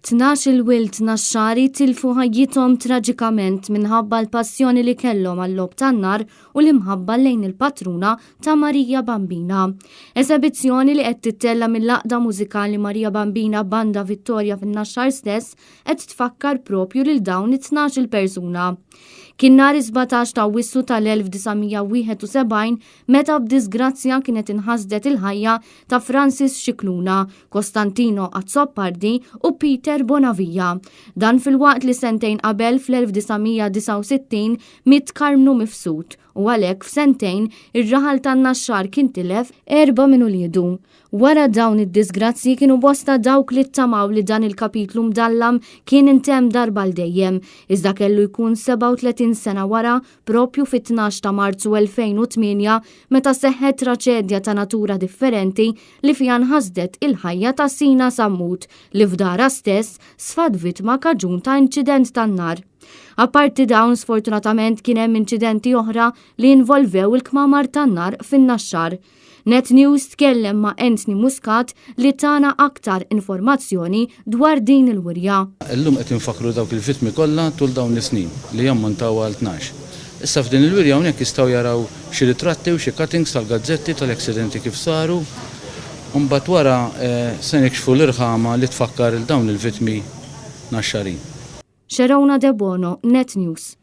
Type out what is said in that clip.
12 il-wild Naxxari tilfu ħajjithom traġikament minħabba l-passjoni li kellhom għall-lob tan-nar u l-imħabba lejn il-patruna ta' Marija Bambina. Esebizzjoni li qed tittella mill-laqda mużikali Marija Bambina banda Vittorja fin-Naxxar stess qed tfakkar propju lil dawn it-12 persuna. Kien nhar 17 ta' Awwissu tal-1971 meta b'disgrazzja kienet inħasdet il-ħajja ta' Francis Xikluna, Costantino Azzopardi u Peter Bonavija. Dan fil-waqt li sentejn qabel fl-1969 mit Karmnu mifsud u għalhekk f'sentejn ir-raħal tan-Naxxar kien tilef 4 minn uliedu. Wara dawn id-disgrazzi kienu bosta dawk li ttamaw li dan il-kapitlu mdallam kien intemm darba l dejjem, iżda kellu jkun 37 sena wara propju fit-12 ta' Marzu 2008 meta seħħet traċedja ta' natura differenti li fiha nħasdet il-ħajja ta' Sina Sammut li f'dara stess sfad vittma kaġun ta' inċident tan-nar. Apparti dawn sfortunatament kien hemm inċidenti oħra li involvew il-kmamar tan-nar fin-Naxxar. Net News tkellem ma' Anthony Muscat li tana aktar informazzjoni dwar din il-wirja. Illum qed infakru dawk il-vittmi kollha tul dawn is-snin li jammontaw għal 12. Issa f'din il-wirja hawnhekk jistgħu jaraw xi ritratti u xi cuttings tal-gazzetti tal-aksidenti kif saru. U mbagħad wara se nikxfu l-irħama li tfakkar il dawn il-vittmi Naxxarin. Xerona De Bono, Net News.